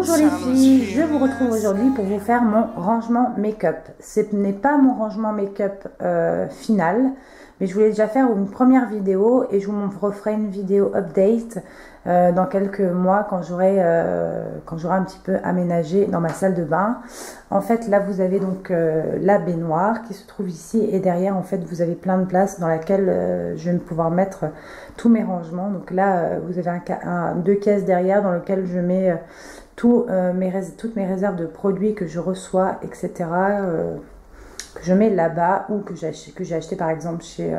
Bonjour les filles, je vous retrouve aujourd'hui pour vous faire mon rangement make-up. Ce n'est pas mon rangement make-up final, mais je voulais déjà faire une première vidéo et je vous referai une vidéo update dans quelques mois quand j'aurai un petit peu aménagé dans ma salle de bain. En fait là vous avez donc la baignoire qui se trouve ici et derrière en fait vous avez plein de places dans laquelle je vais pouvoir mettre tous mes rangements. Donc là vous avez deux caisses derrière dans lesquelles je mets toutes mes réserves de produits que je reçois, etc. Que je mets là-bas ou que j'ai acheté par exemple chez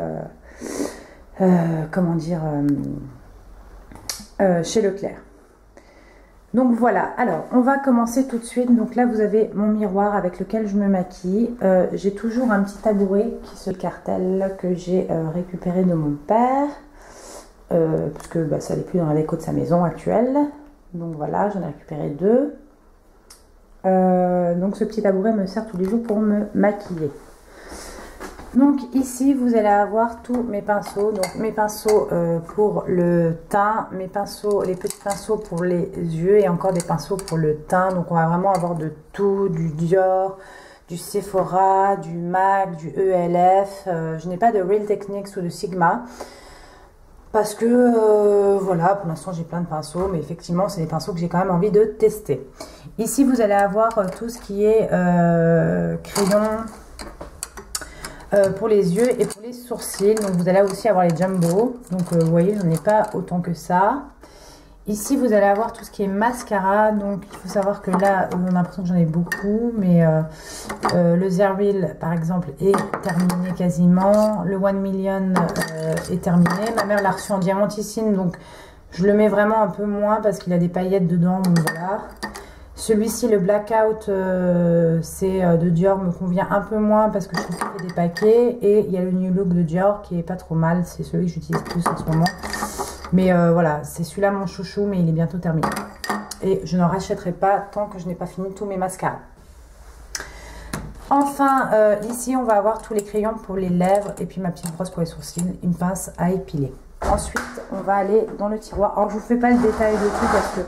chez Leclerc. Donc voilà, alors on va commencer tout de suite. Donc là vous avez mon miroir avec lequel je me maquille. J'ai toujours un petit tabouret qui se cartelle que j'ai récupéré de mon père parce que ça n'est plus dans la déco de sa maison actuelle. Donc voilà, j'en ai récupéré deux. Donc ce petit tabouret me sert tous les jours pour me maquiller. Donc ici vous allez avoir tous mes pinceaux. Donc mes pinceaux pour le teint, les petits pinceaux pour les yeux et encore des pinceaux pour le teint. Donc on va vraiment avoir de tout, du Dior, du Sephora, du MAC, du ELF. Je n'ai pas de Real Techniques ou de Sigma. Parce que voilà, pour l'instant j'ai plein de pinceaux, mais effectivement c'est des pinceaux que j'ai quand même envie de tester. Ici vous allez avoir tout ce qui est crayon pour les yeux et pour les sourcils. Donc vous allez aussi avoir les jumbo. Donc vous voyez, j'en ai pas autant que ça. Ici vous allez avoir tout ce qui est mascara. Donc il faut savoir que là on a l'impression que j'en ai beaucoup, mais le Zeril par exemple est terminé quasiment. Le 1 Million est terminé. Ma mère l'a reçu en diamantissime, donc je le mets vraiment un peu moins parce qu'il a des paillettes dedans. Donc voilà. Celui-ci, le Blackout, c'est de Dior, me convient un peu moins parce que je trouve qu'il fait des paquets. Et il y a le New Look de Dior qui est pas trop mal. C'est celui que j'utilise plus en ce moment. Mais voilà, c'est celui-là mon chouchou, mais il est bientôt terminé. Et je n'en rachèterai pas tant que je n'ai pas fini tous mes mascaras. Enfin, ici, on va avoir tous les crayons pour les lèvres et puis ma petite brosse pour les sourcils, une pince à épiler. Ensuite, on va aller dans le tiroir. Alors, je ne vous fais pas le détail de tout parce que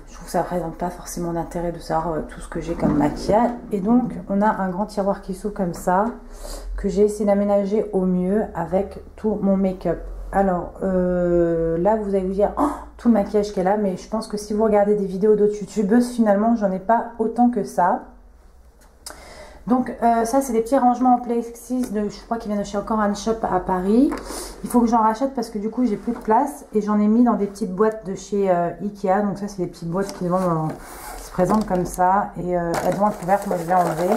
je trouve que ça ne présente pas forcément d'intérêt de savoir tout ce que j'ai comme maquillage. Et donc, on a un grand tiroir qui s'ouvre comme ça, que j'ai essayé d'aménager au mieux avec tout mon make-up. Alors là vous allez vous dire oh, tout le maquillage qu'elle a, mais je pense que si vous regardez des vidéos d'autres youtubeuses, finalement j'en ai pas autant que ça. Donc ça c'est des petits rangements en plexis je crois qu'ils viennent de chez Encore un Shop à Paris. Il faut que j'en rachète parce que du coup j'ai plus de place et j'en ai mis dans des petites boîtes de chez Ikea. Donc ça c'est des petites boîtes qui se présentent comme ça et elles ont un couvercle, moi je vais enlever.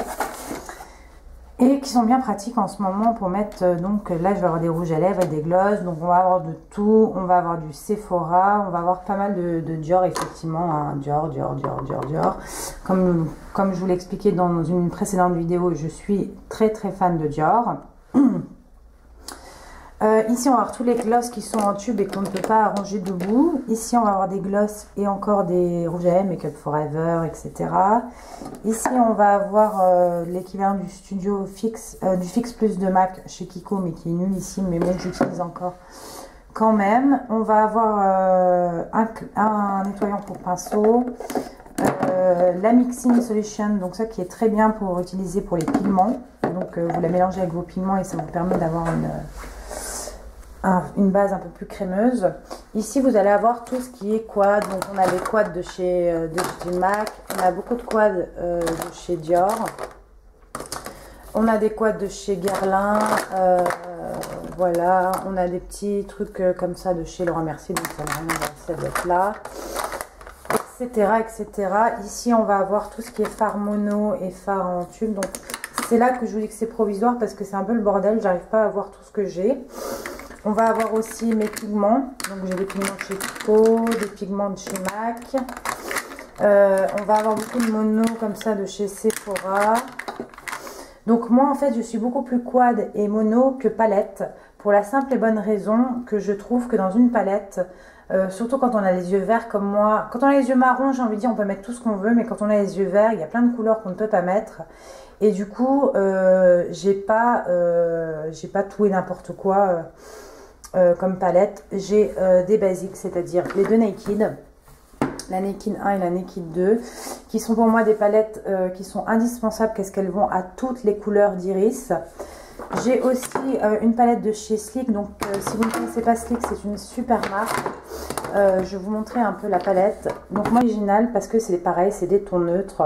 Et qui sont bien pratiques en ce moment pour mettre, donc là je vais avoir des rouges à lèvres et des glosses, donc on va avoir de tout, on va avoir du Sephora, on va avoir pas mal de Dior effectivement, hein, Dior. Comme je vous l'ai expliqué dans une précédente vidéo, je suis très fan de Dior. Ici on va avoir tous les glosses qui sont en tube et qu'on ne peut pas arranger debout. Ici on va avoir des glosses et encore des rouges à lèvres, Make Up Forever, etc. Ici on va avoir l'équivalent du Studio Fix, du Fix Plus de MAC chez Kiko, mais qui est nul ici, mais moi j'utilise encore quand même. On va avoir un nettoyant pour pinceau, la Mixing Solution, donc ça qui est très bien pour utiliser pour les pigments. Donc vous la mélangez avec vos pigments et ça vous permet d'avoir une base un peu plus crémeuse. Ici vous allez avoir tout ce qui est quad. Donc on a des quads de chez MAC, on a beaucoup de quads de chez Dior, on a des quads de chez Guerlain, voilà, on a des petits trucs comme ça de chez Leroy Mercier, donc ça n'a rien à voir, ça doit être là, etc. Ici on va avoir tout ce qui est fard mono et fard en tube. Donc c'est là que je vous dis que c'est provisoire parce que c'est un peu le bordel, j'arrive pas à voir tout ce que j'ai. On va avoir aussi mes pigments. Donc j'ai des pigments de chez Kiko, des pigments de chez MAC. On va avoir beaucoup de mono comme ça de chez Sephora. Donc moi en fait je suis beaucoup plus quad et mono que palette. Pour la simple et bonne raison que je trouve que dans une palette, surtout quand on a les yeux verts comme moi, quand on a les yeux marrons j'ai envie de dire on peut mettre tout ce qu'on veut, mais quand on a les yeux verts il y a plein de couleurs qu'on ne peut pas mettre. Et du coup j'ai pas tout et n'importe quoi. Comme palette, j'ai des basiques, c'est-à-dire les deux Naked, la Naked 1 et la Naked 2, qui sont pour moi des palettes qui sont indispensables parce qu'elles vont à toutes les couleurs d'iris. J'ai aussi une palette de chez Sleek, donc si vous ne connaissez pas Sleek, c'est une super marque. Je vais vous montrer un peu la palette. Donc moi, originale parce que c'est pareil, c'est des tons neutres.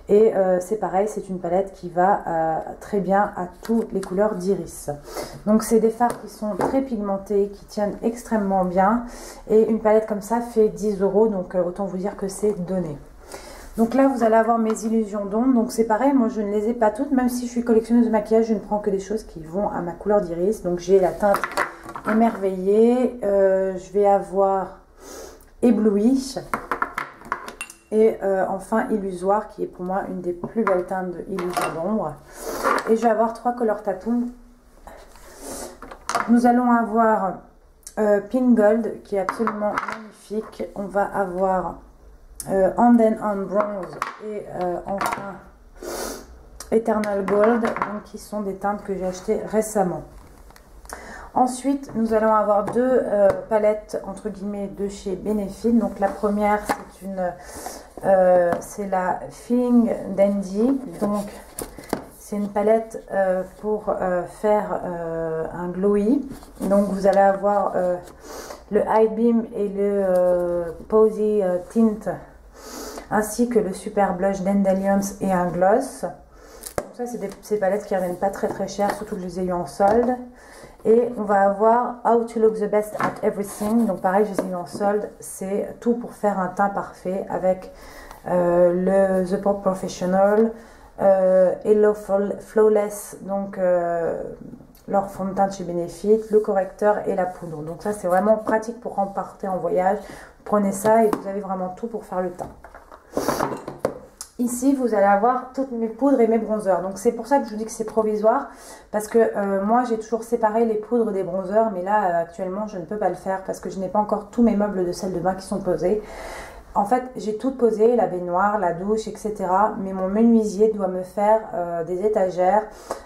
Et c'est pareil, c'est une palette qui va très bien à toutes les couleurs d'iris. Donc c'est des fards qui sont très pigmentés, qui tiennent extrêmement bien. Et une palette comme ça fait 10 €, donc autant vous dire que c'est donné. Donc là, vous allez avoir mes illusions d'ombre. Donc c'est pareil, moi je ne les ai pas toutes. Même si je suis collectionneuse de maquillage, je ne prends que des choses qui vont à ma couleur d'iris. Donc j'ai la teinte émerveillée. Je vais avoir ébloui. Et enfin illusoire, qui est pour moi une des plus belles teintes de illusion d'ombre. Et je vais avoir 3 couleurs tatou. Nous allons avoir Pink Gold, qui est absolument magnifique. On va avoir Hand and Hand Bronze et enfin Eternal Gold, donc qui sont des teintes que j'ai achetées récemment. Ensuite, nous allons avoir deux palettes entre guillemets de chez Benefit. Donc la première, c'est la Feeling Dandy. Donc c'est une palette pour faire un glowy. Donc vous allez avoir le High Beam et le Posy Tint, ainsi que le Super Blush Dandelions et un gloss. Donc ça, c'est ces palettes qui ne reviennent pas très cher, surtout que je les ai eu en solde. Et on va avoir How to Look the Best at Everything. Donc pareil, je les ai eu en solde. C'est tout pour faire un teint parfait avec le The Pop Professional, Hello Flawless, donc leur fond de teint de chez Benefit, le correcteur et la poudre. Donc ça, c'est vraiment pratique pour repartir en voyage. Prenez ça et vous avez vraiment tout pour faire le teint. Ici, vous allez avoir toutes mes poudres et mes bronzers. Donc, c'est pour ça que je vous dis que c'est provisoire. Parce que moi, j'ai toujours séparé les poudres des bronzers. Mais là, actuellement, je ne peux pas le faire parce que je n'ai pas encore tous mes meubles de salle de bain qui sont posés. En fait, j'ai tout posé, la baignoire, la douche, etc. Mais mon menuisier doit me faire des étagères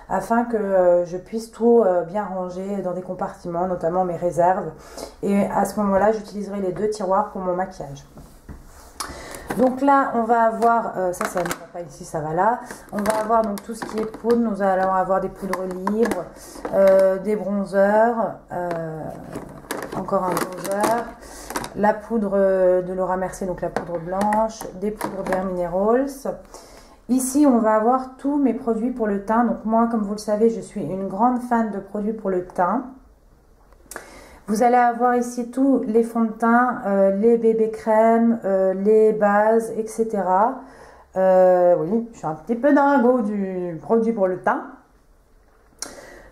afin que je puisse tout bien ranger dans des compartiments, notamment mes réserves. Et à ce moment-là, j'utiliserai les deux tiroirs pour mon maquillage. Donc là, on va avoir, ça ne va pas ici, ça va là. On va avoir donc tout ce qui est poudre. Nous allons avoir des poudres libres, des bronzers, encore un bronzer, la poudre de Laura Mercier, donc la poudre blanche, des poudres Bare Minerals. Ici, on va avoir tous mes produits pour le teint. Donc moi, comme vous le savez, je suis une grande fan de produits pour le teint. Vous allez avoir ici tous les fonds de teint, les bébés crèmes, les bases, etc. Oui, je suis un petit peu dingo du produit pour le teint.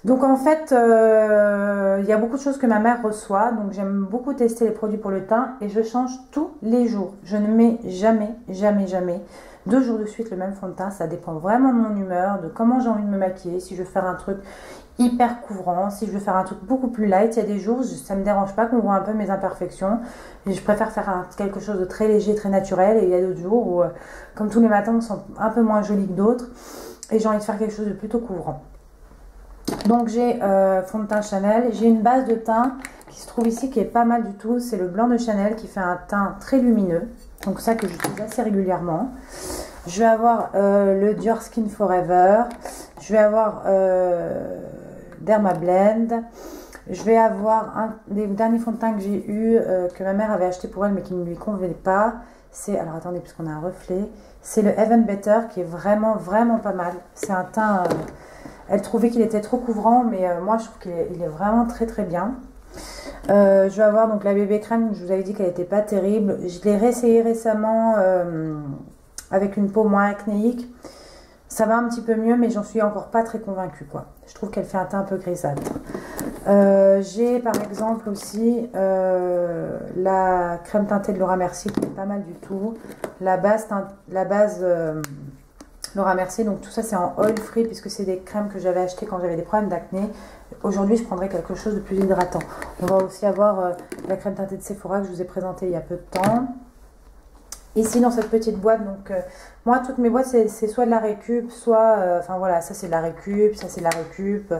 Donc en fait, il y a beaucoup de choses que ma mère reçoit. Donc j'aime beaucoup tester les produits pour le teint et je change tous les jours. Je ne mets jamais 2 jours de suite le même fond de teint. Ça dépend vraiment de mon humeur, de comment j'ai envie de me maquiller. Si je veux faire un truc hyper couvrant, si je veux faire un truc beaucoup plus light, il y a des jours, ça me dérange pas qu'on voit un peu mes imperfections. Et je préfère faire quelque chose de très léger, très naturel. Et il y a d'autres jours où, comme tous les matins, sont un peu moins jolis que d'autres. Et j'ai envie de faire quelque chose de plutôt couvrant. Donc j'ai fond de teint Chanel, j'ai une base de teint qui se trouve ici qui est pas mal du tout, c'est le blanc de Chanel qui fait un teint très lumineux, donc ça que j'utilise assez régulièrement. Je vais avoir le Dior Skin Forever, je vais avoir Derma Blend, je vais avoir un des derniers fonds de teint que j'ai eu, que ma mère avait acheté pour elle mais qui ne lui convenait pas. C'est, alors attendez puisqu'on a un reflet, c'est le Even Better qui est vraiment pas mal. C'est un teint... elle trouvait qu'il était trop couvrant, mais moi je trouve qu'il est vraiment très bien. Je vais avoir donc la bébé crème, je vous avais dit qu'elle n'était pas terrible. Je l'ai réessayé récemment avec une peau moins acnéique. Ça va un petit peu mieux, mais j'en suis encore pas très convaincue, quoi. Je trouve qu'elle fait un teint un peu grisâtre. J'ai par exemple aussi la crème teintée de Laura Mercier qui est pas mal du tout. La base Laura Mercier, donc tout ça c'est en oil free puisque c'est des crèmes que j'avais achetées quand j'avais des problèmes d'acné. Aujourd'hui je prendrai quelque chose de plus hydratant. On va aussi avoir la crème teintée de Sephora que je vous ai présentée il y a peu de temps. Ici dans cette petite boîte, donc moi toutes mes boîtes c'est soit de la récup, soit, enfin voilà, ça c'est de la récup, ça c'est de la récup.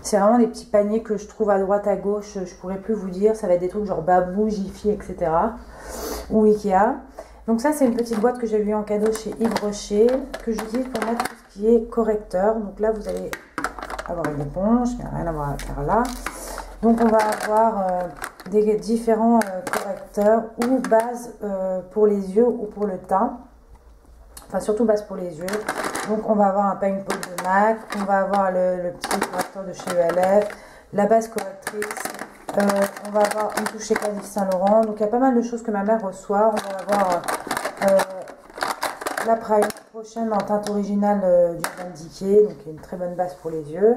C'est vraiment des petits paniers que je trouve à droite à gauche, je pourrais plus vous dire, ça va être des trucs genre Babou, Jiffy, etc. ou Ikea. Donc ça, c'est une petite boîte que j'ai eu en cadeau chez Yves Rocher, que j'utilise pour mettre tout ce qui est correcteur. Donc là, vous allez avoir une éponge, il n'y a rien à voir à faire là. Donc on va avoir des différents correcteurs ou bases pour les yeux ou pour le teint. Enfin, surtout base pour les yeux. Donc on va avoir un paint pot de MAC, on va avoir le petit correcteur de chez ELF, la base correctrice, on va avoir une touche chez Yves Saint Laurent. Donc il y a pas mal de choses que ma mère reçoit. On va avoir la primer prochaine en teinte originale du Van Dyke, donc il y a une très bonne base pour les yeux.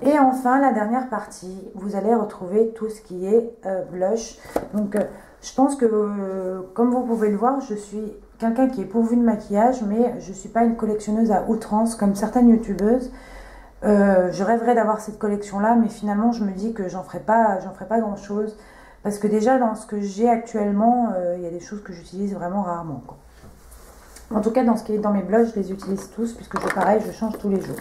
Et enfin, la dernière partie, vous allez retrouver tout ce qui est blush. Donc, je pense que, comme vous pouvez le voir, je suis quelqu'un qui est pourvu de maquillage, mais je ne suis pas une collectionneuse à outrance, comme certaines youtubeuses. Je rêverais d'avoir cette collection-là, mais finalement, je me dis que j'en ferai pas grand-chose. Parce que déjà, dans ce que j'ai actuellement, il y a des choses que j'utilise vraiment rarement, quoi. En tout cas, dans ce qui est dans mes blushs, je les utilise tous, puisque pareil, je change tous les jours.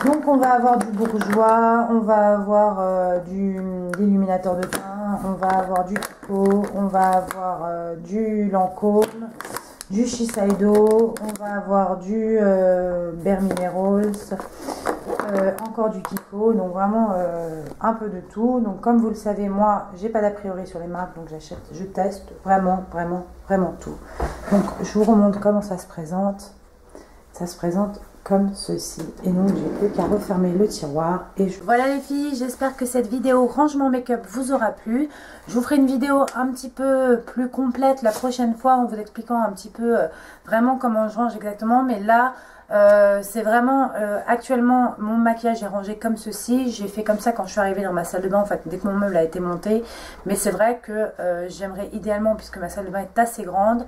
Donc on va avoir du bourgeois, on va avoir du illuminateur de teint, on va avoir du Kiko, on va avoir du Lancôme, du Shiseido, on va avoir du Bare Minerals, encore du Kiko, donc vraiment un peu de tout. Donc comme vous le savez, moi j'ai pas d'a priori sur les marques, donc j'achète, je teste vraiment tout. Donc je vous remontre comment ça se présente. Ça se présente comme ceci. Et donc j'ai plus qu'à refermer le tiroir. Et voilà les filles, j'espère que cette vidéo rangement make-up vous aura plu. Je vous ferai une vidéo un petit peu plus complète la prochaine fois en vous expliquant un petit peu vraiment comment je range exactement. Mais là, c'est vraiment actuellement mon maquillage est rangé comme ceci. J'ai fait comme ça quand je suis arrivée dans ma salle de bain, en fait, dès que mon meuble a été monté. Mais c'est vrai que j'aimerais idéalement, puisque ma salle de bain est assez grande,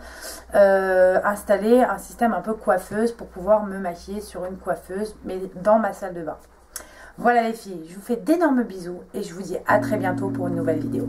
installer un système un peu coiffeuse pour pouvoir me maquiller sur une coiffeuse, mais dans ma salle de bain. Voilà les filles, je vous fais d'énormes bisous et je vous dis à très bientôt pour une nouvelle vidéo.